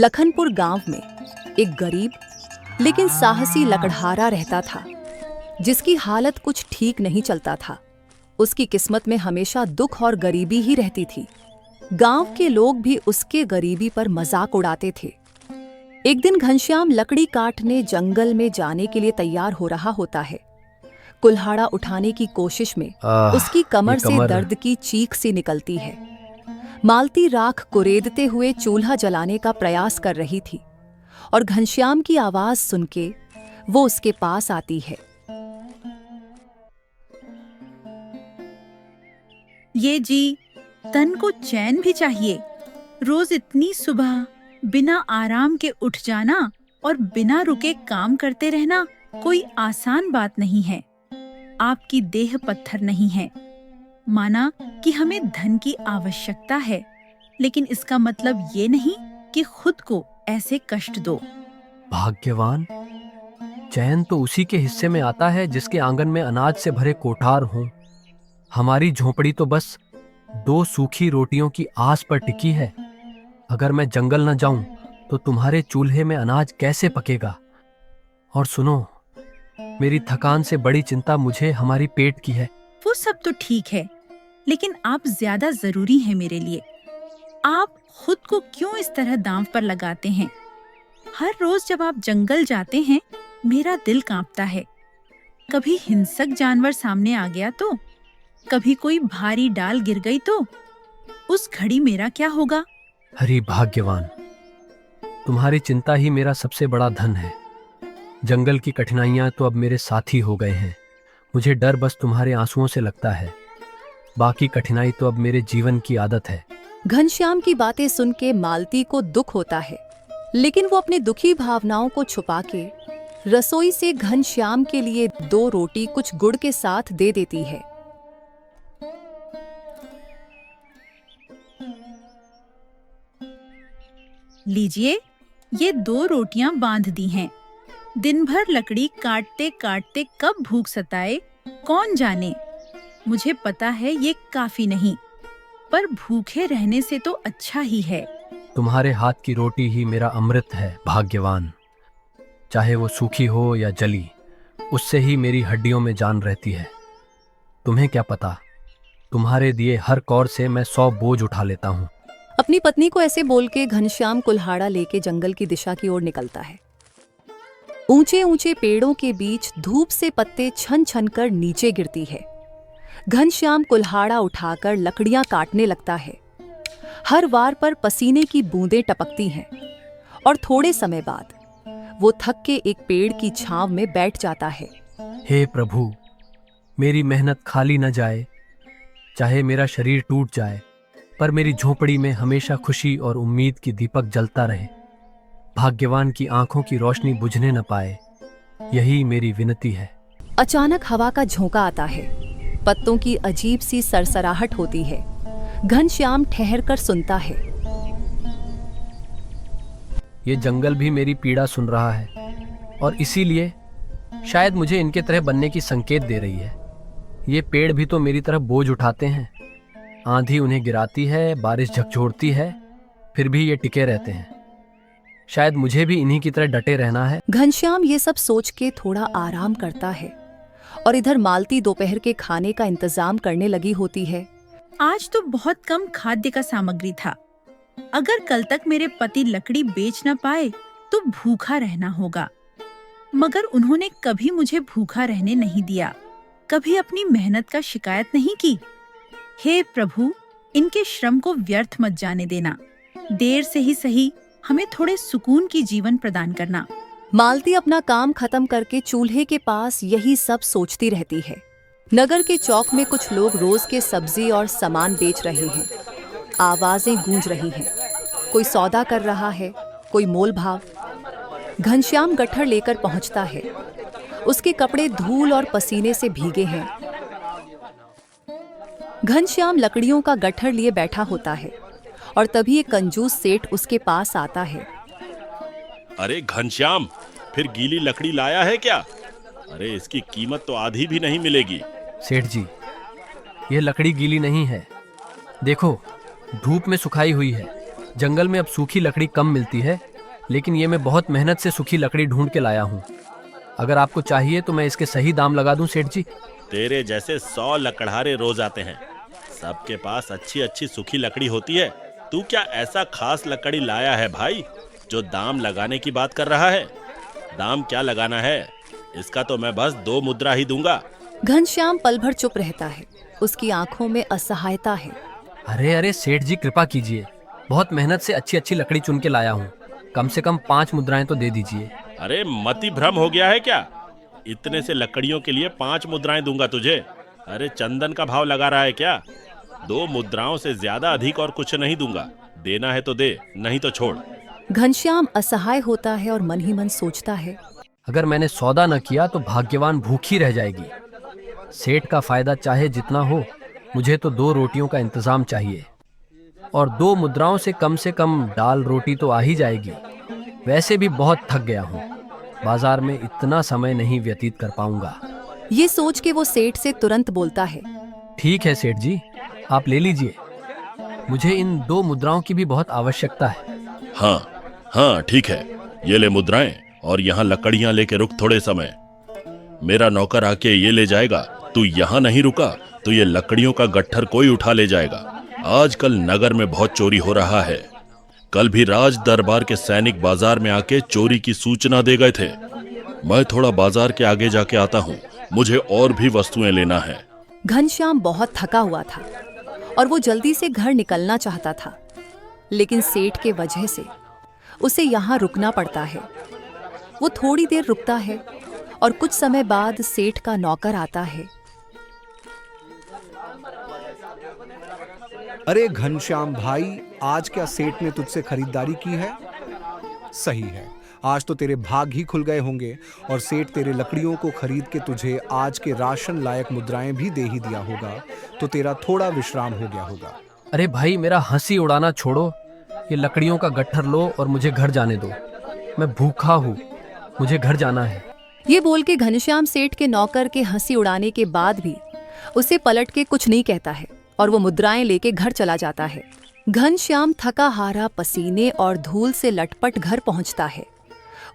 लखनपुर गांव में एक गरीब लेकिन साहसी लकड़हारा रहता था, जिसकी हालत कुछ ठीक नहीं चलता था। उसकी किस्मत में हमेशा दुख और गरीबी ही रहती थी। गांव के लोग भी उसके गरीबी पर मजाक उड़ाते थे। एक दिन घनश्याम लकड़ी काटने जंगल में जाने के लिए तैयार हो रहा होता है। कुल्हाड़ा उठाने की कोशिश में उसकी कमर से दर्द की चीख सी निकलती है। मालती राख कुरेदते हुए चूल्हा जलाने का प्रयास कर रही थी और घनश्याम की आवाज सुन के वो उसके पास आती है। ये जी, तन को चैन भी चाहिए। रोज इतनी सुबह बिना आराम के उठ जाना और बिना रुके काम करते रहना कोई आसान बात नहीं है। आपकी देह पत्थर नहीं है। माना कि हमें धन की आवश्यकता है, लेकिन इसका मतलब ये नहीं कि खुद को ऐसे कष्ट दो। भाग्यवान, चैन तो उसी के हिस्से में आता है जिसके आंगन में अनाज से भरे कोठार हों। हमारी झोपड़ी तो बस 2 सूखी रोटियों की आस पर टिकी है। अगर मैं जंगल न जाऊं तो तुम्हारे चूल्हे में अनाज कैसे पकेगा? और सुनो, मेरी थकान से बड़ी चिंता मुझे हमारी पेट की है। वो सब तो ठीक है, लेकिन आप ज्यादा जरूरी हैं मेरे लिए। आप खुद को क्यों इस तरह दांव पर लगाते हैं? हर रोज जब आप जंगल जाते हैं, मेरा दिल कांपता है। कभी हिंसक जानवर सामने आ गया तो, कभी कोई भारी डाल गिर गई तो उस घड़ी मेरा क्या होगा? हरि भाग्यवान, तुम्हारी चिंता ही मेरा सबसे बड़ा धन है। जंगल की कठिनाइयां तो अब मेरे साथी हो गए हैं। मुझे डर बस तुम्हारे आंसुओं से लगता है। बाकी कठिनाई तो अब मेरे जीवन की आदत है। घनश्याम की बातें सुन के मालती को दुख होता है, लेकिन वो अपनी दुखी भावनाओं को छुपा के रसोई से घनश्याम के लिए 2 रोटी कुछ गुड़ के साथ दे देती है। लीजिए, ये 2 रोटियां बांध दी हैं। दिन भर लकड़ी काटते काटते कब भूख सताए कौन जाने। मुझे पता है ये काफी नहीं, पर भूखे रहने से तो अच्छा ही है। तुम्हारे हाथ की रोटी ही मेरा अमृत है भाग्यवान। चाहे वो सूखी हो या जली, उससे ही मेरी हड्डियों में जान रहती है। तुम्हें क्या पता, तुम्हारे दिए हर कौर से मैं 100 बोझ उठा लेता हूँ। अपनी पत्नी को ऐसे बोल के घनश्याम कुल्हाड़ा लेके जंगल की दिशा की ओर निकलता है। ऊंचे ऊंचे पेड़ों के बीच धूप से पत्ते छन छन कर नीचे गिरती है। घनश्याम कुल्हाड़ा उठाकर लकड़ियां काटने लगता है। हर वार पर पसीने की बूंदें टपकती हैं और थोड़े समय बाद वो थक के एक पेड़ की छांव में बैठ जाता है। हे प्रभु, मेरी मेहनत खाली न जाए। चाहे मेरा शरीर टूट जाए, पर मेरी झोपड़ी में हमेशा खुशी और उम्मीद की दीपक जलता रहे। भाग्यवान की आंखों की रोशनी बुझने न पाए, यही मेरी विनती है। अचानक हवा का झोंका आता है। पत्तों की अजीब सी सरसराहट होती है। घनश्याम ठहर कर सुनता है। ये जंगल भी मेरी पीड़ा सुन रहा है और इसीलिए शायद मुझे इनके तरह बनने की संकेत दे रही है। ये पेड़ भी तो मेरी तरह बोझ उठाते हैं। आंधी उन्हें गिराती है, बारिश झकझोरती है, फिर भी ये टिके रहते हैं। शायद मुझे भी इन्हीं की तरह डटे रहना है। घनश्याम ये सब सोच के थोड़ा आराम करता है और इधर मालती दोपहर के खाने का इंतजाम करने लगी होती है। आज तो बहुत कम खाद्य का सामग्री था। अगर कल तक मेरे पति लकड़ी बेच न पाए तो भूखा रहना होगा। मगर उन्होंने कभी मुझे भूखा रहने नहीं दिया, कभी अपनी मेहनत का शिकायत नहीं की। हे प्रभु, इनके श्रम को व्यर्थ मत जाने देना। देर से ही सही हमें थोड़े सुकून की जीवन प्रदान करना। मालती अपना काम खत्म करके चूल्हे के पास यही सब सोचती रहती है। नगर के चौक में कुछ लोग रोज के सब्जी और सामान बेच रहे हैं। आवाजें गूंज रही हैं। कोई सौदा कर रहा है, कोई मोल भाव। घनश्याम गट्ठर लेकर पहुंचता है। उसके कपड़े धूल और पसीने से भीगे हैं। घनश्याम लकड़ियों का गट्ठर लिए बैठा होता है और तभी एक कंजूस सेठ उसके पास आता है। अरे घनश्याम, फिर गीली लकड़ी लाया है क्या? अरे इसकी कीमत तो आधी भी नहीं मिलेगी। सेठ जी, यह लकड़ी गीली नहीं है। देखो, धूप में सुखाई हुई है। जंगल में अब सूखी लकड़ी कम मिलती है, लेकिन ये मैं बहुत मेहनत से सूखी लकड़ी ढूंढ के लाया हूँ। अगर आपको चाहिए तो मैं इसके सही दाम लगा दूं सेठ जी। तेरे जैसे 100 लकड़हारे रोज आते हैं, सबके पास अच्छी अच्छी सूखी लकड़ी होती है। तू क्या ऐसा खास लकड़ी लाया है भाई जो दाम लगाने की बात कर रहा है? दाम क्या लगाना है? इसका तो मैं बस 2 मुद्रा ही दूंगा। घनश्याम पल भर चुप रहता है। उसकी आंखों में असहायता है। अरे अरे सेठ जी कृपा कीजिए, बहुत मेहनत से अच्छी अच्छी लकड़ी चुन के लाया हूँ, कम से कम 5 मुद्राएं तो दे दीजिए। अरे मति भ्रम हो गया है क्या? इतने से लकड़ियों के लिए 5 मुद्राएं दूंगा तुझे? अरे चंदन का भाव लगा रहा है क्या? 2 मुद्राओं से ज्यादा अधिक और कुछ नहीं दूंगा। देना है तो दे, नहीं तो छोड़। घनश्याम असहाय होता है और मन ही मन सोचता है, अगर मैंने सौदा न किया तो भाग्यवान भूखी रह जाएगी। सेठ का फायदा चाहे जितना हो, मुझे तो 2 रोटियों का इंतजाम चाहिए, और 2 मुद्राओं से कम दाल रोटी तो आ ही जाएगी। वैसे भी बहुत थक गया हूँ, बाजार में इतना समय नहीं व्यतीत कर पाऊंगा। ये सोच के वो सेठ से तुरंत बोलता है, ठीक है सेठ जी, आप ले लीजिए, मुझे इन 2 मुद्राओं की भी बहुत आवश्यकता है। हाँ ठीक है, ये ले मुद्राएं और यहाँ लकड़ियाँ लेके रुक थोड़े समय। मेरा नौकर आके ये ले जाएगा। तू यहाँ नहीं रुका तो ये लकड़ियों का गट्ठर कोई उठा ले जाएगा। आजकल नगर में बहुत चोरी हो रहा है। कल भी राज दरबार के सैनिक बाजार में आके चोरी की सूचना दे गए थे। मैं थोड़ा बाजार के आगे जाके आता हूँ, मुझे और भी वस्तुएं लेना है। घनश्याम बहुत थका हुआ था और वो जल्दी से घर निकलना चाहता था, लेकिन सेठ के वजह से उसे यहाँ रुकना पड़ता है। वो थोड़ी देर रुकता है और कुछ समय बाद सेठ का नौकर आता है। अरे घनश्याम भाई, आज क्या सेठ ने तुझसे खरीदारी की है? सही है, आज तो तेरे भाग ही खुल गए होंगे और सेठ तेरे लकड़ियों को खरीद के तुझे आज के राशन लायक मुद्राएं भी दे ही दिया होगा, तो तेरा थोड़ा विश्राम हो गया होगा। अरे भाई, मेरा हंसी उड़ाना छोड़ो, ये लकड़ियों का गट्ठर लो और मुझे घर जाने दो। मैं भूखा हूँ, मुझे घर जाना है। ये बोल के घनश्याम सेठ के नौकर के हंसी उड़ाने के बाद भी उसे पलट के कुछ नहीं कहता है और वो मुद्राएं लेके घर चला जाता है। घनश्याम थका हारा, पसीने और धूल से लटपट घर पहुंचता है।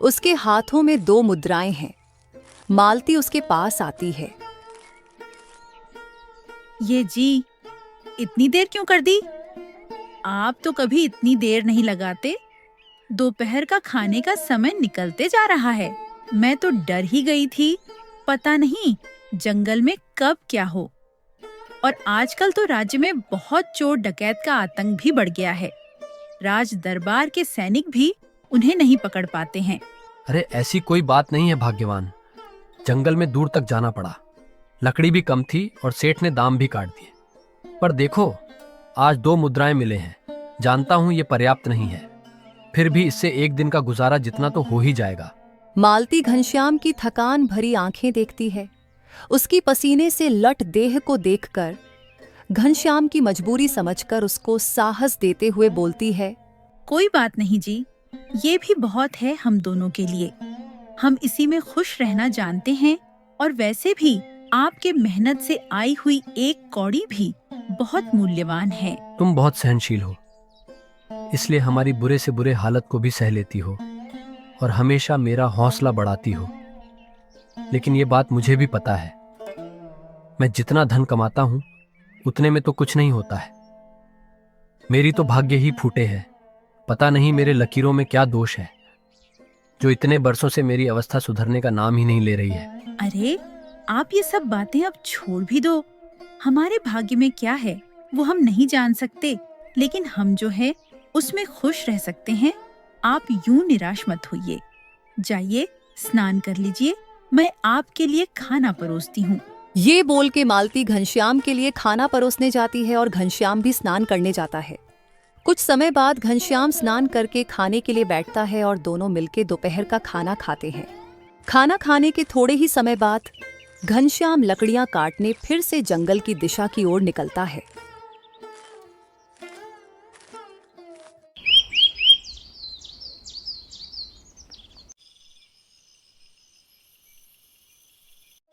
उसके हाथों में 2 मुद्राएं हैं। मालती उसके पास आती है। ये जी, इतनी देर क्यों कर दी? आप तो कभी इतनी देर नहीं लगाते। दोपहर का खाने का समय निकलते जा रहा है। मैं तो डर ही गई थी, पता नहीं जंगल में कब क्या हो। और आजकल तो राज्य में बहुत चोर डकैत का आतंक भी बढ़ गया है। राज दरबार के सैनिक भी उन्हें नहीं पकड़ पाते हैं। अरे ऐसी कोई बात नहीं है भाग्यवान, जंगल में दूर तक जाना पड़ा, लकड़ी भी कम थी और सेठ ने दाम भी काट दिए। पर देखो, आज 2 मुद्राएं मिले हैं। जानता हूं ये पर्याप्त नहीं है, फिर भी इससे एक दिन का गुजारा जितना तो हो ही जाएगा। मालती घनश्याम की थकान भरी आंखें देखती है। उसकी पसीने से लट देह को देखकर घनश्याम की मजबूरी समझकर उसको साहस देते हुए बोलती है, कोई बात नहीं जी, ये भी बहुत है हम दोनों के लिए। हम इसी में खुश रहना जानते हैं, और वैसे भी आपके मेहनत से आई हुई एक कौड़ी भी बहुत मूल्यवान है। तुम बहुत सहनशील हो, इसलिए हमारी बुरे से बुरे हालत को भी सह लेती हो और हमेशा मेरा हौसला बढ़ाती हो। लेकिन ये बात मुझे भी पता है, मैं जितना धन कमाता हूं उतने में तो कुछ नहीं होता है। मेरी तो भाग्य ही फूटे है। पता नहीं मेरे लकीरों में क्या दोष है, जो इतने बरसों से मेरी अवस्था सुधरने का नाम ही नहीं ले रही है। अरे आप ये सब बातें अब छोड़ भी दो। हमारे भाग्य में क्या है वो हम नहीं जान सकते, लेकिन हम जो है उसमें खुश रह सकते हैं। आप यूं निराश मत होइए। जाइए स्नान कर लीजिए, मैं आपके लिए खाना परोसती हूँ। ये बोल के मालती घनश्याम के लिए खाना परोसने जाती है और घनश्याम भी स्नान करने जाता है। कुछ समय बाद घनश्याम स्नान करके खाने के लिए बैठता है और दोनों मिलके दोपहर का खाना खाते हैं। खाना खाने के थोड़े ही समय बाद घनश्याम लकड़ियां काटने फिर से जंगल की दिशा की ओर निकलता है।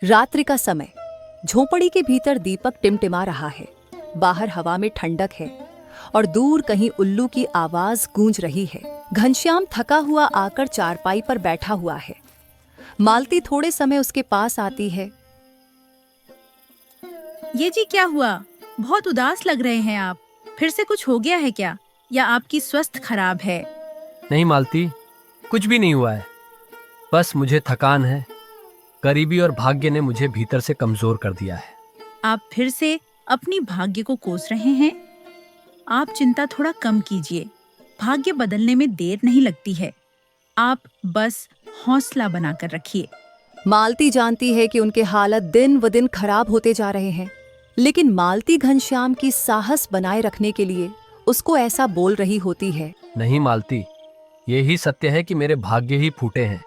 रात्रि का समय। झोपड़ी के भीतर दीपक टिमटिमा रहा है। बाहर हवा में ठंडक है और दूर कहीं उल्लू की आवाज गूंज रही है। घनश्याम थका हुआ आकर चारपाई पर बैठा हुआ है। मालती थोड़े समय उसके पास आती है। ये जी क्या हुआ? बहुत उदास लग रहे हैं आप। फिर से कुछ हो गया है क्या, या आपकी स्वास्थ्य खराब है? नहीं मालती, कुछ भी नहीं हुआ है। बस मुझे थकान है। गरीबी और भाग्य ने मुझे भीतर से कमजोर कर दिया है। आप फिर से अपनी भाग्य को कोस रहे हैं। आप चिंता थोड़ा कम कीजिए। भाग्य बदलने में देर नहीं लगती है। आप बस हौसला बनाकर रखिए। मालती जानती है कि उनके हालत दिन व दिन खराब होते जा रहे हैं, लेकिन मालती घनश्याम की साहस बनाए रखने के लिए उसको ऐसा बोल रही होती है। नहीं मालती, यही सत्य है कि मेरे भाग्य ही फूटे हैं।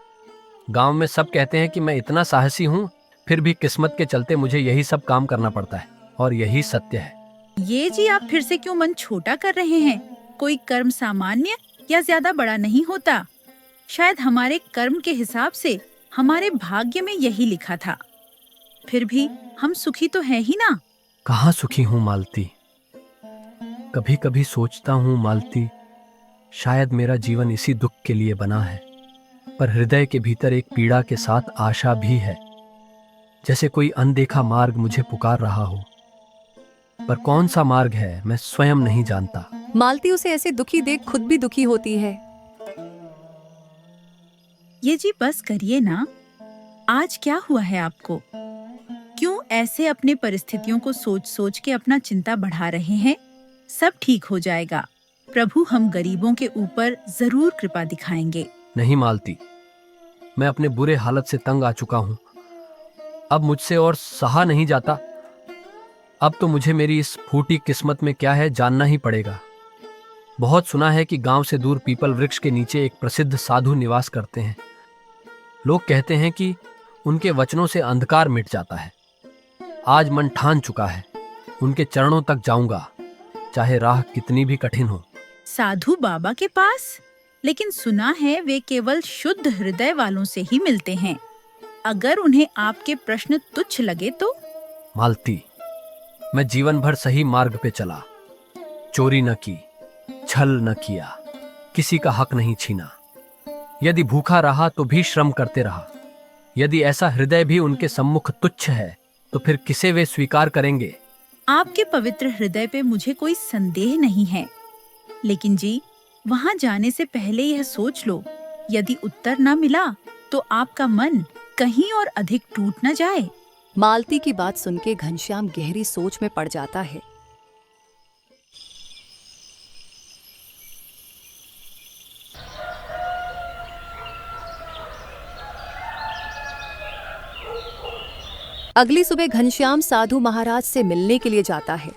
गांव में सब कहते हैं कि मैं इतना साहसी हूँ, फिर भी किस्मत के चलते मुझे यही सब काम करना पड़ता है, और यही सत्य है। ये जी आप फिर से क्यों मन छोटा कर रहे हैं? कोई कर्म सामान्य या ज्यादा बड़ा नहीं होता। शायद हमारे कर्म के हिसाब से हमारे भाग्य में यही लिखा था। फिर भी हम सुखी तो हैं ही ना। कहाँ सुखी हूँ मालती? कभी कभी सोचता हूँ मालती, शायद मेरा जीवन इसी दुख के लिए बना है। पर हृदय के भीतर एक पीड़ा के साथ आशा भी है, जैसे कोई अनदेखा मार्ग मुझे पुकार रहा हो। पर कौन सा मार्ग है मैं स्वयं नहीं जानता। मालती उसे ऐसे दुखी देख खुद भी दुखी होती है। ये जी बस करिए ना। आज क्या हुआ है आपको? क्यों ऐसे अपने परिस्थितियों को सोच सोच के अपना चिंता बढ़ा रहे हैं? सब ठीक हो जाएगा। प्रभु हम गरीबों के ऊपर जरूर कृपा दिखाएंगे। नहीं मालती, मैं अपने बुरे हालत से तंग आ चुका हूं। अब मुझसे और सहा नहीं जाता। अब तो मुझे मेरी इस फूटी किस्मत में क्या है जानना ही पड़ेगा। बहुत सुना है कि गांव से दूर पीपल वृक्ष के नीचे एक प्रसिद्ध साधु निवास करते हैं। लोग कहते हैं कि उनके वचनों से अंधकार मिट जाता है। आज मन ठान चुका है, उनके चरणों तक जाऊंगा, चाहे राह कितनी भी कठिन हो। साधु बाबा के पास? लेकिन सुना है वे केवल शुद्ध हृदय वालों से ही मिलते हैं। अगर उन्हें आपके प्रश्न तुच्छ लगे तो? मालती, मैं जीवन भर सही मार्ग पे चला, चोरी न की, छल न किया, किसी का हक नहीं छीना। यदि भूखा रहा तो भी श्रम करते रहा। यदि ऐसा हृदय भी उनके सम्मुख तुच्छ है तो फिर किसे वे स्वीकार करेंगे? आपके पवित्र हृदय पे मुझे कोई संदेह नहीं है, लेकिन जी वहाँ जाने से पहले यह सोच लो, यदि उत्तर न मिला तो आपका मन कहीं और अधिक टूट न जाए। मालती की बात सुन के घनश्याम गहरी सोच में पड़ जाता है। अगली सुबह घनश्याम साधु महाराज से मिलने के लिए जाता है।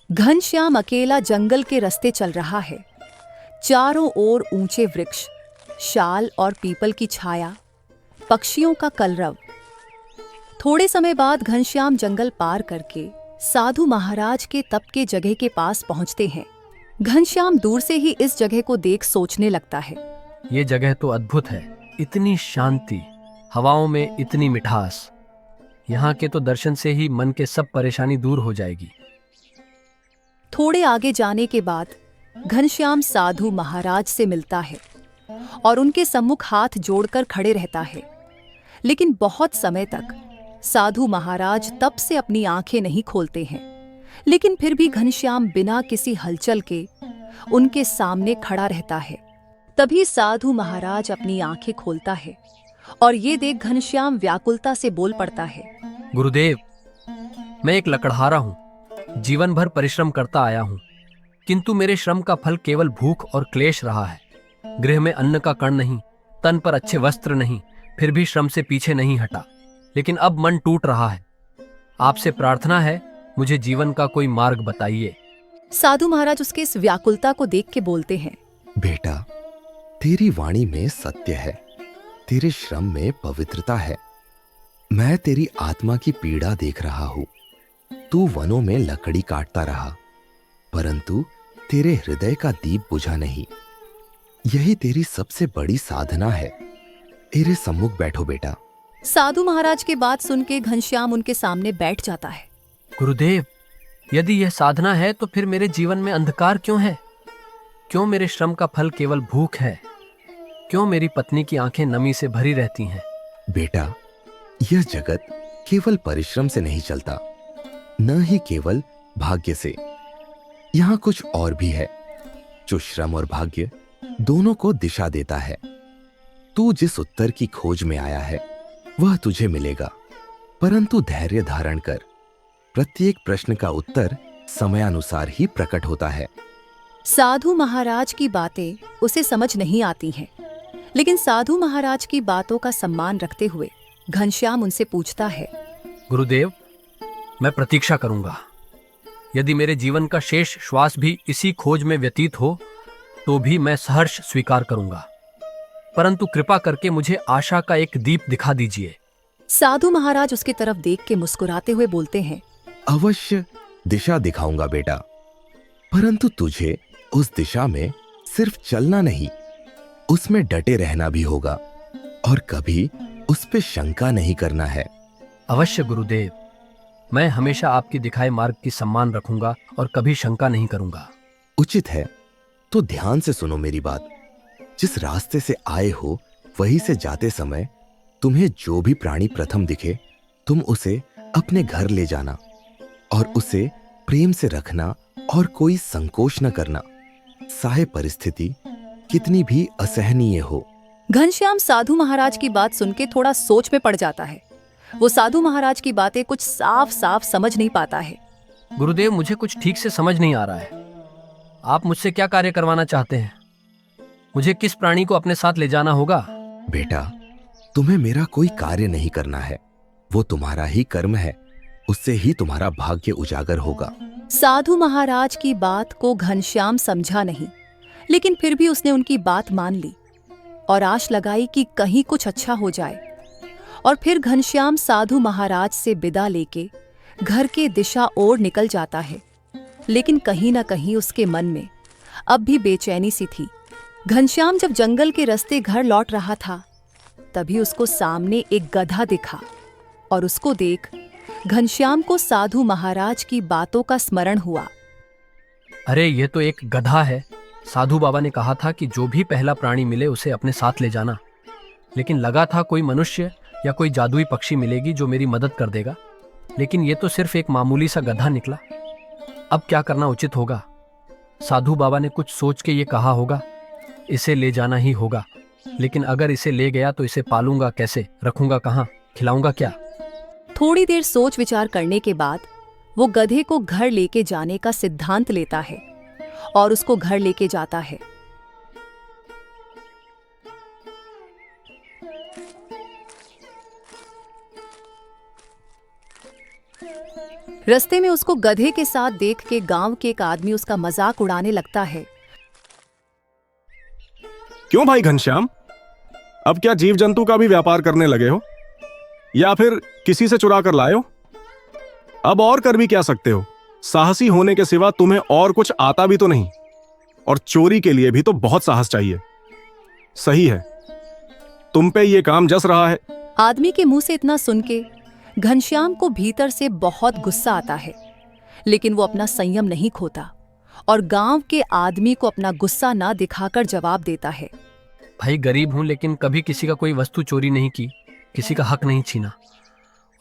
घनश्याम अकेला जंगल के रास्ते चल रहा है। चारों ओर ऊंचे वृक्ष, शाल और पीपल की छाया, पक्षियों का कलरव। थोड़े समय बाद घनश्याम जंगल पार करके साधु महाराज के तप के जगह के पास पहुंचते हैं। घनश्याम दूर से ही इस जगह को देख सोचने लगता है। ये जगह तो अद्भुत है। इतनी शांति, हवाओं में इतनी मिठास। यहाँ के तो दर्शन से ही मन के सब परेशानी दूर हो जाएगी। थोड़े आगे जाने के बाद घनश्याम साधु महाराज से मिलता है और उनके सम्मुख हाथ जोड़कर खड़े रहता है। लेकिन बहुत समय तक साधु महाराज तप से अपनी आंखें नहीं खोलते हैं। लेकिन फिर भी घनश्याम बिना किसी हलचल के उनके सामने खड़ा रहता है। तभी साधु महाराज अपनी आंखें खोलता है और ये देख घनश्याम व्याकुलता से बोल पड़ता है। गुरुदेव, मैं एक लकड़हारा हूँ। जीवन भर परिश्रम करता आया हूँ, किंतु मेरे श्रम का फल केवल भूख और क्लेश रहा है। गृह में अन्न का कण नहीं, तन पर अच्छे वस्त्र नहीं, फिर भी श्रम से पीछे नहीं हटा। लेकिन अब मन टूट रहा है। आपसे प्रार्थना है, मुझे जीवन का कोई मार्ग बताइए। साधु महाराज उसके इस व्याकुलता को देख के बोलते हैं। बेटा, तेरी वाणी में सत्य है, तेरे श्रम में पवित्रता है। मैं तेरी आत्मा की पीड़ा देख रहा हूं। तू वनों में लकड़ी काटता रहा, परंतु तेरे हृदय का दीप बुझा नहीं। यही तेरी सबसे बड़ी साधना है। मेरे सम्मुख बैठो बेटा। साधु महाराज की बात सुन के घनश्याम उनके सामने बैठ जाता है। गुरुदेव, यदि यह साधना है तो फिर मेरे जीवन में अंधकार क्यों है? क्यों मेरे श्रम का फल केवल भूख है? क्यों मेरी पत्नी की आंखें नमी से भरी रहती हैं? बेटा, यह जगत केवल परिश्रम से नहीं चलता, न ही केवल भाग्य से। यहाँ कुछ और भी है जो श्रम और भाग्य दोनों को दिशा देता है। तू जिस उत्तर की खोज में आया है वह तुझे मिलेगा, परंतु धैर्य धारण कर। प्रत्येक प्रश्न का उत्तर समयानुसार ही प्रकट होता है। साधु महाराज की बातें उसे समझ नहीं आती हैं, लेकिन साधु महाराज की बातों का सम्मान रखते हुए घनश्याम उनसे पूछता है। गुरुदेव, मैं प्रतीक्षा करूंगा। यदि मेरे जीवन का शेष श्वास भी इसी खोज में व्यतीत हो तो भी मैं सहर्ष स्वीकार करूंगा, परंतु कृपा करके मुझे आशा का एक दीप दिखा दीजिए। साधु महाराज उसकी तरफ देख के मुस्कुराते हुए बोलते हैं। अवश्य दिशा दिखाऊंगा बेटा, परंतु तुझे उस दिशा में सिर्फ चलना नहीं, उसमें डटे रहना भी होगा और कभी उस पे शंका नहीं करना है। अवश्य गुरुदेव, मैं हमेशा आपकी दिखाए मार्ग की सम्मान रखूंगा और कभी शंका नहीं करूंगा। उचित है, तो ध्यान से सुनो मेरी बात। जिस रास्ते से आए हो वहीं से जाते समय तुम्हें जो भी प्राणी प्रथम दिखे तुम उसे अपने घर ले जाना और उसे प्रेम से रखना और कोई संकोच न करना, चाहे परिस्थिति कितनी भी असहनीय हो। घनश्याम साधु महाराज की बात सुन के थोड़ा सोच में पड़ जाता है। वो साधु महाराज की बातें कुछ साफ साफ समझ नहीं पाता है। गुरुदेव, मुझे कुछ ठीक से समझ नहीं आ रहा है। आप मुझसे क्या कार्य करवाना चाहते हैं? मुझे किस प्राणी को अपने साथ ले जाना होगा? बेटा, तुम्हें मेरा कोई कार्य नहीं करना है, वो तुम्हारा ही कर्म है, उससे ही तुम्हारा भाग्य उजागर होगा। साधु महाराज की बात को घनश्याम समझा नहीं, लेकिन फिर भी उसने उनकी बात मान ली और आश लगाई कि कहीं कुछ अच्छा हो जाए। और फिर घनश्याम साधु महाराज से विदा लेके घर के दिशा ओर निकल जाता है, लेकिन कहीं ना कहीं उसके मन में अब भी बेचैनी सी थी। घनश्याम जब जंगल के रास्ते घर लौट रहा था तभी उसको सामने एक गधा दिखा और उसको देख घनश्याम को साधु महाराज की बातों का स्मरण हुआ। अरे, ये तो एक गधा है। साधु बाबा ने कहा था कि जो भी पहला प्राणी मिले उसे अपने साथ ले जाना, लेकिन लगा था कोई मनुष्य या कोई जादुई पक्षी मिलेगी जो मेरी मदद कर देगा, लेकिन ये तो सिर्फ एक मामूली सा गधा निकला। अब क्या करना उचित होगा? साधु बाबा ने कुछ सोच के ये कहा होगा, इसे ले जाना ही होगा। लेकिन अगर इसे ले गया तो इसे पालूंगा कैसे, रखूंगा कहाँ, खिलाऊंगा क्या? थोड़ी देर सोच विचार करने के बाद वो गधे को घर लेके जाने का सिद्धांत लेता है और उसको घर लेके जाता है। रास्ते में उसको गधे के साथ देख के गांव के एक आदमी उसका मजाक उड़ाने लगता है। क्यों भाई घनश्याम, अब क्या जीव जंतु का भी व्यापार करने लगे हो या फिर किसी से चुरा कर लाए हो? अब और कर भी क्या सकते हो? साहसी होने के सिवा तुम्हें और कुछ आता भी तो नहीं, और चोरी के लिए भी तो बहुत साहस चाहिए। सही है, तुम पे ये काम जस रहा है। आदमी के मुंह से इतना सुन के घनश्याम को भीतर से बहुत गुस्सा आता है, लेकिन वो अपना संयम नहीं खोता और गांव के आदमी को अपना गुस्सा ना दिखाकर जवाब देता है। भाई, गरीब हूं लेकिन कभी किसी का कोई वस्तु चोरी नहीं की, किसी का हक नहीं छीना,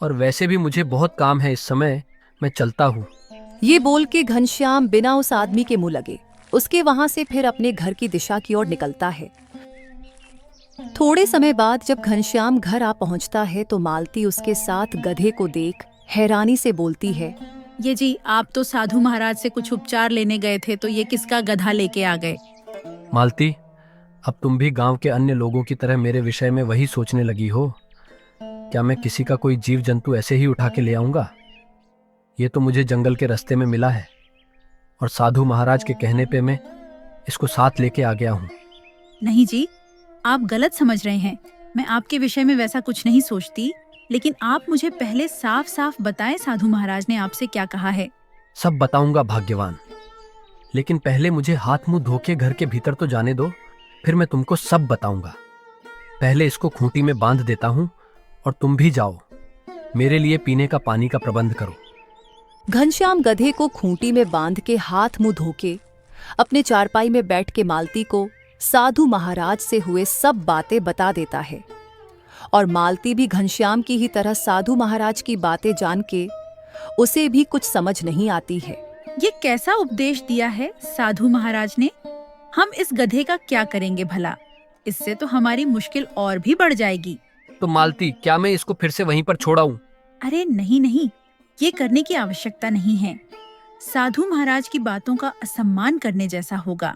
और वैसे भी मुझे बहुत काम है इस समय, मैं चलता हूँ। ये बोल के घनश्याम बिना उस आदमी के मुंह लगे उसके वहां से फिर अपने घर की दिशा की ओर निकलता है। थोड़े समय बाद जब घनश्याम घर आ पहुंचता है तो मालती उसके साथ गधे को देख हैरानी से बोलती है। ये जी, आप तो साधु महाराज से कुछ उपचार लेने गए थे, तो ये किसका गधा लेके आ गए? मालती, अब तुम भी गांव के अन्य लोगों की तरह मेरे विषय में वही सोचने लगी हो? क्या मैं किसी का कोई जीव जंतु ऐसे ही उठा के ले आऊंगा? ये तो मुझे जंगल के रास्ते में मिला है और साधु महाराज के कहने पे मैं इसको साथ लेके आ गया हूँ। नहीं जी, आप गलत समझ रहे हैं। मैं आपके विषय में वैसा कुछ नहीं सोचती, लेकिन आप मुझे पहले साफ साफ बताएं साधु महाराज ने आपसे क्या कहा है। सब बताऊंगा भाग्यवान, लेकिन पहले मुझे हाथ मुंह धो के घर के भीतर तो जाने दो, फिर मैं तुमको सब बताऊंगा। पहले इसको खूंटी में बांध देता हूं और तुम भी जाओ, मेरे लिए पीने का पानी का प्रबंध करो। घनश्याम गधे को खूंटी में बांध के हाथ मुंह धोके अपने चारपाई में बैठ के मालती को साधु महाराज से हुए सब बातें बता देता है। और मालती भी घनश्याम की ही तरह साधु महाराज की बातें जान के उसे भी कुछ समझ नहीं आती है। ये कैसा उपदेश दिया है साधु महाराज ने? हम इस गधे का क्या करेंगे भला? इससे तो हमारी मुश्किल और भी बढ़ जाएगी। तो मालती, क्या मैं इसको फिर से वहीं पर छोड़ाऊं? अरे नहीं नहीं, ये करने की आवश्यकता नहीं है। साधु महाराज की बातों का असम्मान करने जैसा होगा।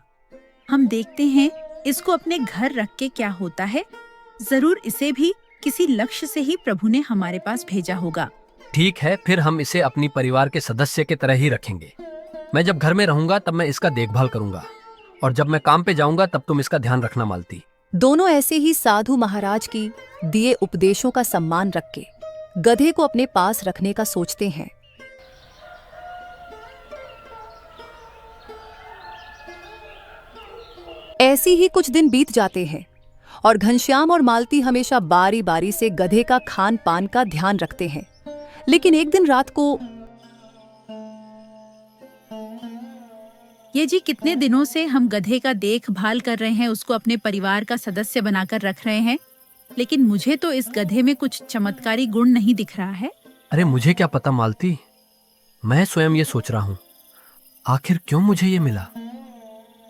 हम देखते हैं इसको अपने घर रख के क्या होता है। जरूर इसे भी किसी लक्ष्य से ही प्रभु ने हमारे पास भेजा होगा। ठीक है, फिर हम इसे अपनी परिवार के सदस्य की तरह ही रखेंगे। मैं जब घर में रहूंगा तब मैं इसका देखभाल करूंगा, और जब मैं काम पे जाऊंगा तब तुम इसका ध्यान रखना मालती। दोनों ऐसे ही साधु महाराज की दिए उपदेशों का सम्मान रख के गधे को अपने पास रखने का सोचते हैं। ऐसे ही कुछ दिन बीत जाते हैं और घनश्याम और मालती हमेशा बारी बारी से गधे का खान पान का ध्यान रखते हैं। लेकिन एक दिन रात को ये जी कितने दिनों से हम गधे का देखभाल कर रहे हैं, उसको अपने परिवार का सदस्य बनाकर रख रहे हैं, लेकिन मुझे तो इस गधे में कुछ चमत्कारी गुण नहीं दिख रहा है। अरे मुझे क्या पता मालती, मैं स्वयं ये सोच रहा हूँ, आखिर क्यों मुझे ये मिला।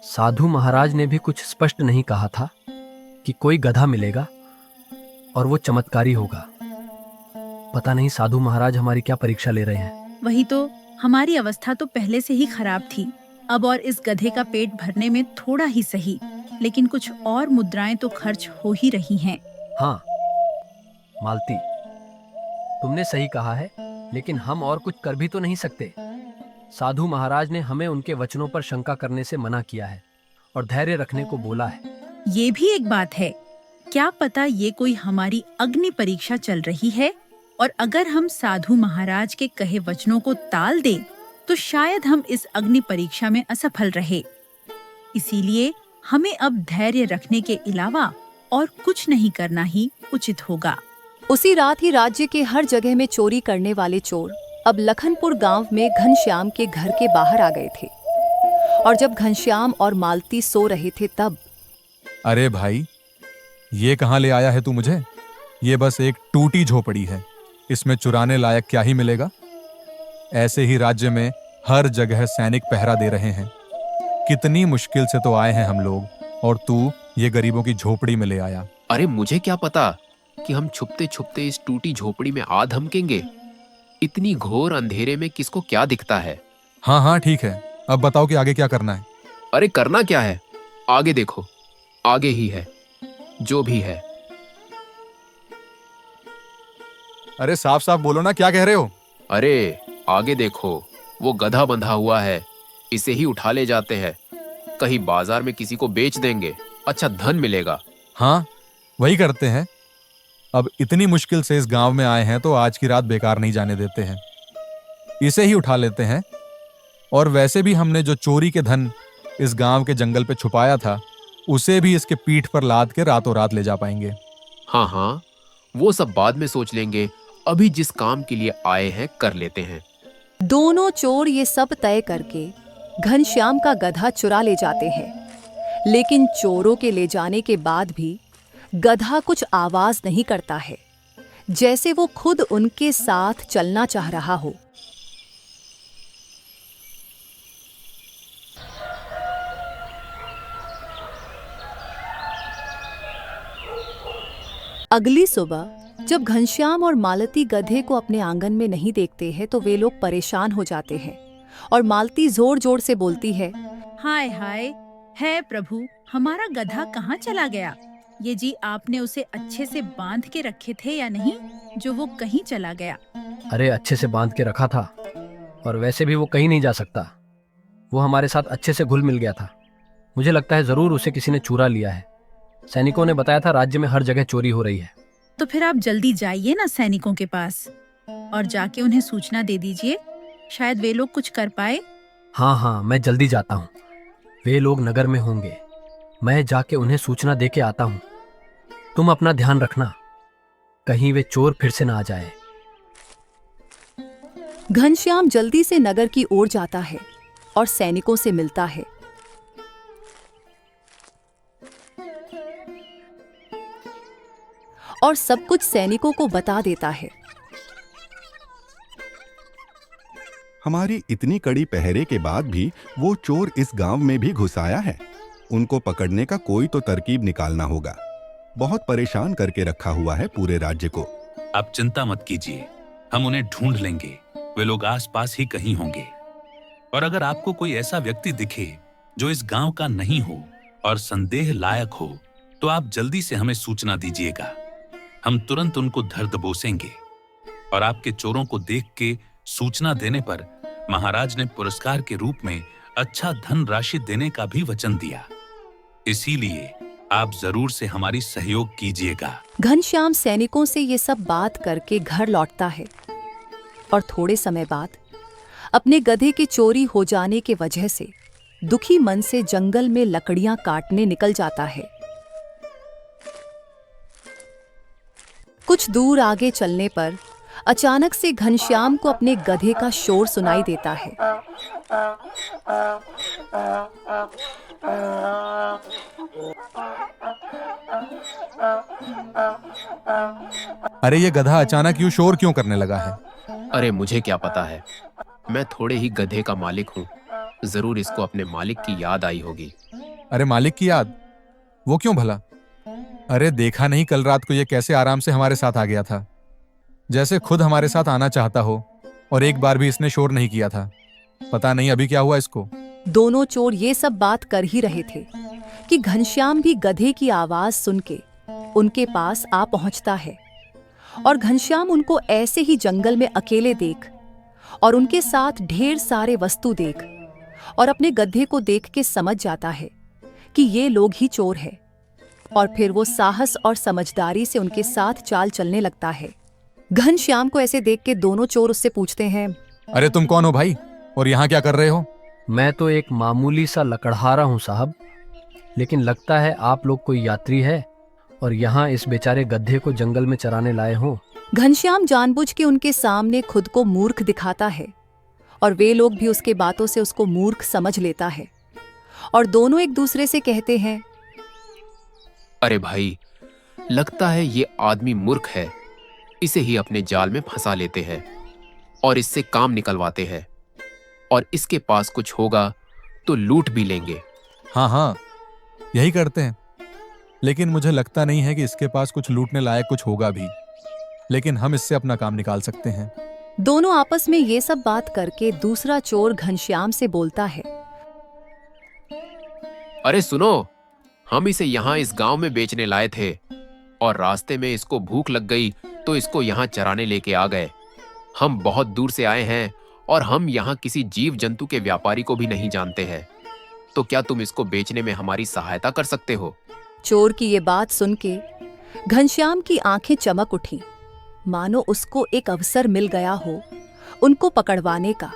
साधु महाराज ने भी कुछ स्पष्ट नहीं कहा था कि कोई गधा मिलेगा और वो चमत्कारी होगा। पता नहीं साधु महाराज हमारी क्या परीक्षा ले रहे हैं। वही तो, हमारी अवस्था तो पहले से ही खराब थी। अब और इस गधे का पेट भरने में थोड़ा ही सही, लेकिन कुछ और मुद्राएं तो खर्च हो ही रही हैं। हाँ मालती, तुमने सही कहा है, लेकिन हम और कुछ कर भी तो नहीं सकते। साधु महाराज ने हमें उनके वचनों पर शंका करने से मना किया है और धैर्य रखने को बोला है। ये भी एक बात है। क्या पता ये कोई हमारी अग्नि परीक्षा चल रही है, और अगर हम साधु महाराज के कहे वचनों को टाल दें तो शायद हम इस अग्नि परीक्षा में असफल रहे। इसीलिए हमें अब धैर्य रखने के अलावा और कुछ नहीं करना ही उचित होगा। उसी रात ही राज्य के हर जगह में चोरी करने वाले चोर अब लखनपुर गांव में घनश्याम के घर के बाहर आ गए थे। और जब घनश्याम और मालती सो रहे थे तब, अरे भाई, ये कहाँ ले आया है तू मुझे? ये बस एक टूटी झोपड़ी है, इसमें चुराने लायक क्या ही मिलेगा। ऐसे ही राज्य में हर जगह सैनिक पहरा दे रहे हैं। कितनी मुश्किल से तो आए हैं हम लोग, और तू ये गरीबों की झोपड़ी में ले आया। अरे मुझे क्या पता कि हम छुपते छुपते इस टूटी झोपड़ी में आ धमकेंगे। इतनी घोर अंधेरे में किसको क्या दिखता है। हाँ हाँ ठीक है, अब बताओ कि आगे क्या करना है। अरे करना क्या है, आगे देखो, आगे ही है जो भी है। अरे साफ साफ बोलो ना, क्या कह रहे हो? अरे आगे देखो, वो गधा बंधा हुआ है, इसे ही उठा ले जाते हैं। कहीं बाजार में किसी को बेच देंगे, अच्छा धन मिलेगा। हाँ वही करते हैं। अब इतनी मुश्किल से इस गांव में आए हैं तो आज की रात बेकार नहीं जाने देते हैं। इसे ही उठा लेते हैं। और वैसे भी हमने जो चोरी के धन इस गांव के जंगल पे छुपाया था, उसे भी इसके पीठ पर लाद के रातों रात ले जा पाएंगे। हाँ हाँ, वो सब बाद में सोच लेंगे, अभी जिस काम के लिए आए हैं कर लेते हैं। दोनों चोर ये सब तय करके घनश्याम का गधा चुरा ले जाते हैं। लेकिन चोरों के ले जाने के बाद भी गधा कुछ आवाज नहीं करता है, जैसे वो खुद उनके साथ चलना चाह रहा हो। अगली सुबह जब घनश्याम और मालती गधे को अपने आंगन में नहीं देखते हैं तो वे लोग परेशान हो जाते हैं और मालती जोर जोर से बोलती है, हाय हाय, है प्रभु, हमारा गधा कहाँ चला गया? ये जी आपने उसे अच्छे से बांध के रखे थे या नहीं, जो वो कहीं चला गया? अरे अच्छे से बांध के रखा था, और वैसे भी वो कहीं नहीं जा सकता। वो हमारे साथ अच्छे से घुल मिल गया था। मुझे लगता है जरूर उसे किसी ने चुरा लिया है। सैनिकों ने बताया था राज्य में हर जगह चोरी हो रही है। तो फिर आप जल्दी जाइए ना सैनिकों के पास और जाके उन्हें सूचना दे दीजिए, शायद वे लोग कुछ कर पाए। हाँ हाँ, मैं जल्दी जाता हूँ। वे लोग नगर में होंगे, मैं जाके उन्हें सूचना दे के आता हूँ। तुम अपना ध्यान रखना, कहीं वे चोर फिर से ना आ जाए। घनश्याम जल्दी से नगर की ओर जाता है और सैनिकों से मिलता है। और सब कुछ सैनिकों को बता देता है। हमारी इतनी कड़ी पहरे के बाद भी वो चोर इस गांव में भी घुस आया है। उनको पकड़ने का कोई तो तरकीब निकालना होगा। बहुत परेशान करके रखा हुआ है पूरे राज्य को। आप चिंता मत कीजिए, हम उन्हें ढूंढ लेंगे। वे लोग आसपास ही कहीं होंगे। और अगर आपको कोई ऐसा व्यक्ति दिखे जो इस गांव का नहीं हो और संदेह लायक हो, तो आप जल्दी से हमें सूचना दीजिएगा। हम तुरंत उनको धर दबोचेंगे। और आपके चोरों को देख के सूचना देने पर महाराज ने पुरस्कार के रूप में अच्छा धन राशि देने का भी वचन दिया। इसीलिए आप जरूर से हमारी सहयोग कीजिएगा। घनश्याम सैनिकों से ये सब बात करके घर लौटता है और थोड़े समय बाद अपने गधे के चोरी हो जाने के वजह से दुखी मन से जंगल में लकड़ियां काटने निकल जाता है। कुछ दूर आगे चलने पर अचानक से घनश्याम को अपने गधे का शोर सुनाई देता है। अरे ये गधा अचानक यूं शोर क्यों करने लगा है? अरे मुझे क्या पता है, मैं थोड़े ही गधे का मालिक हूँ। जरूर इसको अपने मालिक की याद आई होगी। अरे मालिक की याद? वो क्यों भला? अरे देखा नहीं कल रात को ये कैसे आराम से हमारे साथ आ गया था, जैसे खुद हमारे साथ आना चाहता हो। और एक बार भी इसने शोर नहीं किया था। पता नहीं अभी क्या हुआ इसको। दोनों चोर ये सब बात कर ही रहे थे कि घनश्याम भी गधे की आवाज सुन के उनके पास आ पहुंचता है। और घनश्याम उनको ऐसे ही जंगल में अकेले देख और उनके साथ ढेर सारे वस्तु देख और अपने गधे को देख के समझ जाता है कि ये लोग ही चोर हैं। और फिर वो साहस और समझदारी से उनके साथ चाल चलने लगता है। घनश्याम को ऐसे देख के दोनों चोर उससे पूछते हैं, अरे तुम कौन हो भाई, और यहाँ क्या कर रहे हो? मैं तो एक मामूली सा लकड़हारा हूँ साहब, लेकिन लगता है आप लोग कोई यात्री है और यहाँ इस बेचारे गधे को जंगल में चराने लाए हो। घनश्याम जानबूझ के उनके सामने खुद को मूर्ख दिखाता है और वे लोग भी उसके बातों से उसको मूर्ख समझ लेता है। और दोनों एक दूसरे से कहते हैं, अरे भाई, लगता है ये आदमी मूर्ख है। इसे ही अपने जाल में फंसा लेते हैं और इससे काम निकलवाते हैं। और इसके पास कुछ होगा तो लूट भी लेंगे। हाँ हाँ, यही करते हैं। लेकिन मुझे लगता नहीं है कि इसके पास कुछ लूटने लायक कुछ होगा भी, लेकिन हम इससे अपना काम निकाल सकते हैं। दोनों आपस में ये सब बात करके दूसरा चोर घनश्याम से बोलता है, अरे सुनो, हम इसे यहाँ इस गांव में बेचने लाए थे और रास्ते में इसको भूख लग गई तो इसको यहाँ चराने लेके आ गए। हम बहुत दूर से आए हैं और हम यहाँ किसी जीव जंतु के व्यापारी को भी नहीं जानते हैं। तो क्या तुम इसको बेचने में हमारी सहायता कर सकते हो? चोर की ये बात सुन के घनश्याम की आंखें चमक उठी, मानो उसको एक अवसर मिल गया हो उनको पकड़वाने का,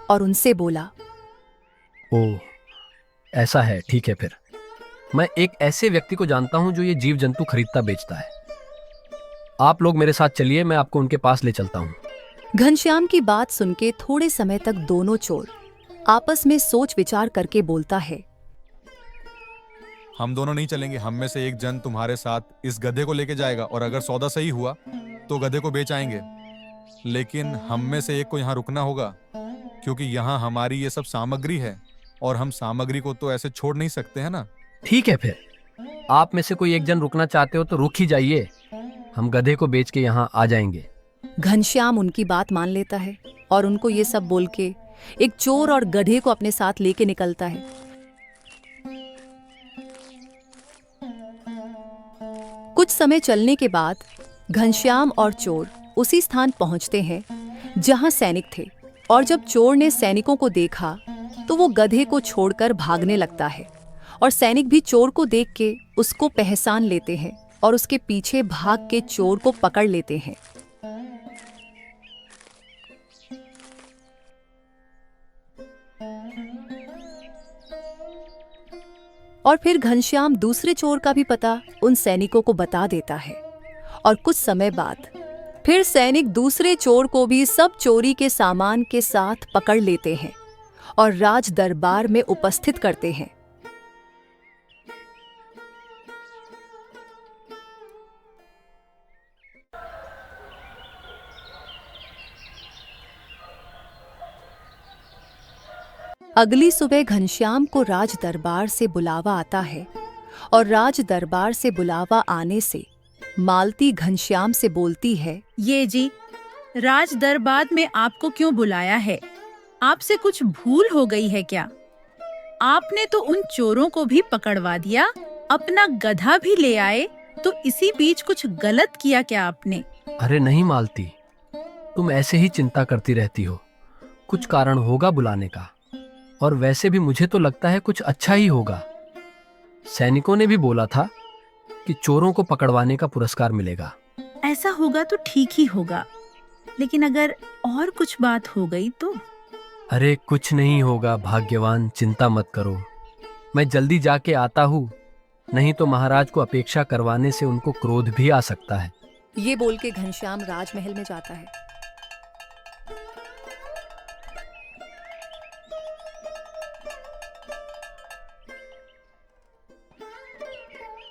और उनसे बोला, ओह ऐसा है, ठीक है। फिर मैं एक ऐसे व्यक्ति को जानता हूं जो ये जीव जंतु खरीदता बेचता है। आप लोग मेरे साथ चलिए, मैं आपको उनके पास ले चलता हूं। घनश्याम की बात सुन के थोड़े समय तक दोनों चोर आपस में सोच विचार करके बोलता है, हम दोनों नहीं चलेंगे। हम में से एक जन तुम्हारे साथ इस गधे को लेके जाएगा और अगर सौदा सही हुआ तो गधे को बेच आएंगे। लेकिन हम में से एक को यहाँ रुकना होगा, क्योंकि यहाँ हमारी ये सब सामग्री है और हम सामग्री को तो ऐसे छोड़ नहीं सकते हैं ना। ठीक है, फिर आप में से कोई एक जन रुकना चाहते हो तो रुक ही जाइए, हम गधे को बेच के यहाँ आ जाएंगे। घनश्याम उनकी बात मान लेता है और उनको ये सब बोल के एक चोर और गधे को अपने साथ लेके निकलता है। कुछ समय चलने के बाद घनश्याम और चोर उसी स्थान पहुंचते हैं जहां सैनिक थे। और जब चोर ने सैनिकों को देखा तो वो गधे को छोड़कर भागने लगता है और सैनिक भी चोर को देख के उसको पहचान लेते हैं और उसके पीछे भाग के चोर को पकड़ लेते हैं। और फिर घनश्याम दूसरे चोर का भी पता उन सैनिकों को बता देता है और कुछ समय बाद फिर सैनिक दूसरे चोर को भी सब चोरी के सामान के साथ पकड़ लेते हैं और राज दरबार में उपस्थित करते हैं। अगली सुबह घनश्याम को राज दरबार से बुलावा आता है और राज दरबार से बुलावा आने से मालती घनश्याम से बोलती है, ये जी, राज दरबार में आपको क्यों बुलाया है? आपसे कुछ भूल हो गई है क्या? आपने तो उन चोरों को भी पकड़वा दिया, अपना गधा भी ले आए, तो इसी बीच कुछ गलत किया क्या आपने? अरे नहीं मालती, तुम ऐसे ही चिंता करती रहती हो। कुछ कारण होगा बुलाने का, और वैसे भी मुझे तो लगता है कुछ अच्छा ही होगा। सैनिकों ने भी बोला था कि चोरों को पकड़वाने का पुरस्कार मिलेगा। ऐसा होगा तो ठीक ही होगा, लेकिन अगर और कुछ बात हो गई तो? अरे कुछ नहीं होगा भाग्यवान, चिंता मत करो। मैं जल्दी जाके आता हूँ, नहीं तो महाराज को अपेक्षा करवाने से उनको क्रोध भी आ सकता है। ये बोल के घनश्याम राजमहल में जाता है।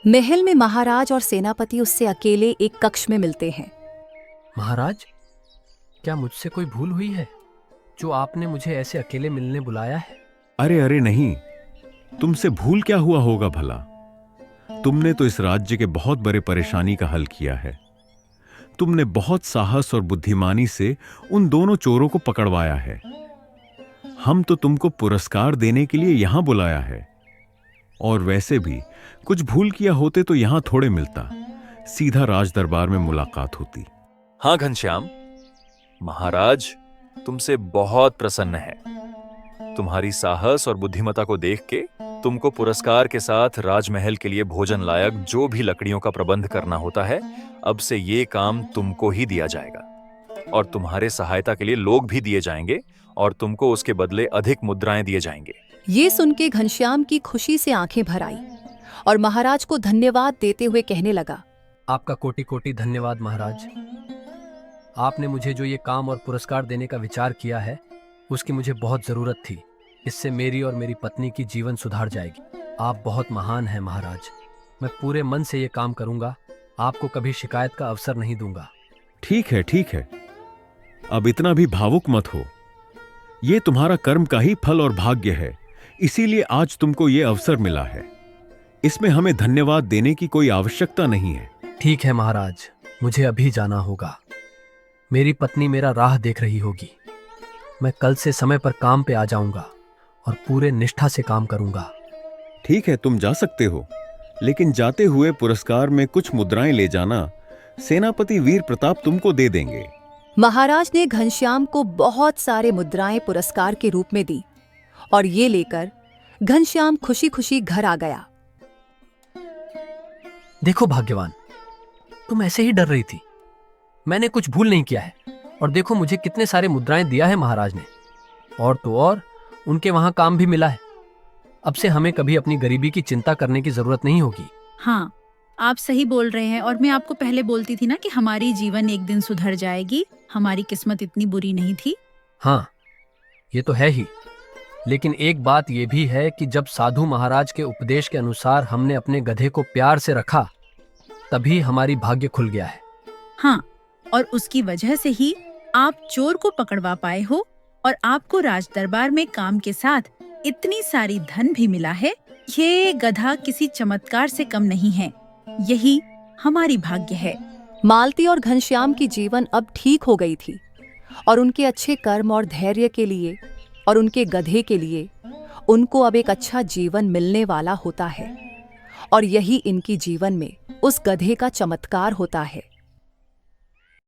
महल में महाराज और सेनापति उससे अकेले एक कक्ष में मिलते हैं। महाराज, क्या मुझसे कोई भूल हुई है जो आपने मुझे ऐसे अकेले मिलने बुलाया है? अरे अरे नहीं, तुमसे भूल क्या हुआ होगा भला? तुमने तो इस राज्य के बहुत बड़े परेशानी का हल किया है। तुमने बहुत साहस और बुद्धिमानी से उन दोनों चोरों को पकड़वाया है। हम तो तुमको पुरस्कार देने के लिए यहां बुलाया है, और वैसे भी कुछ भूल किया होते तो यहां थोड़े मिलता, सीधा राज दरबार में मुलाकात होती। हाँ घनश्याम, महाराज तुमसे बहुत प्रसन्न है। तुम्हारी साहस और बुद्धिमता को देख के तुमको पुरस्कार के साथ राजमहल के लिए भोजन लायक जो भी लकड़ियों का प्रबंध करना होता है, अब से ये काम तुमको ही दिया जाएगा, और तुम्हारे सहायता के लिए लोग भी दिए जाएंगे, और तुमको उसके बदले अधिक मुद्राएं दिए जाएंगे। ये सुन के घनश्याम की खुशी से आंखें भर आई और महाराज को धन्यवाद देते हुए कहने लगा, आपका कोटि कोटि धन्यवाद महाराज। आपने मुझे जो ये काम और पुरस्कार देने का विचार किया है, उसकी मुझे बहुत जरूरत थी। इससे मेरी और मेरी पत्नी की जीवन सुधार जाएगी। आप बहुत महान हैं महाराज। मैं पूरे मन से ये काम करूंगा, आपको कभी शिकायत का अवसर नहीं दूंगा। ठीक है, ठीक है, अब इतना भी भावुक मत हो। ये तुम्हारा कर्म का ही फल और भाग्य है, इसीलिए आज तुमको ये अवसर मिला है। इसमें हमें धन्यवाद देने की कोई आवश्यकता नहीं है। ठीक है महाराज, मुझे अभी जाना होगा। मेरी पत्नी मेरा राह देख रही होगी। मैं कल से समय पर काम पे आ जाऊंगा और पूरे निष्ठा से काम करूंगा। ठीक है, तुम जा सकते हो, लेकिन जाते हुए पुरस्कार में कुछ मुद्राएं ले जाना। सेनापति वीर प्रताप तुमको दे देंगे। महाराज ने घनश्याम को बहुत सारे मुद्राएं पुरस्कार के रूप में दी और ये लेकर घनश्याम खुशी खुशी घर आ गया। देखो भाग्यवान, तुम ऐसे ही डर रही थी। मैंने कुछ भूल नहीं किया है, और देखो मुझे कितने सारे मुद्राएं दिया है महाराज ने। और तो और उनके वहां काम भी मिला है। अब से हमें कभी अपनी गरीबी की चिंता करने की जरूरत नहीं होगी। हाँ, आप सही बोल रहे हैं, और मैं आपको पहले बोलती थी ना कि हमारी जीवन एक दिन सुधर जाएगी। हमारी किस्मत इतनी बुरी नहीं थी। हाँ, ये तो है ही, लेकिन एक बात ये भी है कि जब साधु महाराज के उपदेश के अनुसार हमने अपने गधे को प्यार से रखा, तभी हमारी भाग्य खुल गया है। हाँ, और उसकी वजह से ही आप चोर को पकड़वा पाए हो, और आपको राज दरबार में काम के साथ इतनी सारी धन भी मिला है। ये गधा किसी चमत्कार से कम नहीं है। यही हमारी भाग्य है। मालती और घनश्याम की जीवन अब ठीक हो गई थी, और उनके अच्छे कर्म और धैर्य के लिए और उनके गधे के लिए उनको अब एक अच्छा जीवन मिलने वाला होता है। और यही इनकी जीवन में उस गधे का चमत्कार होता है।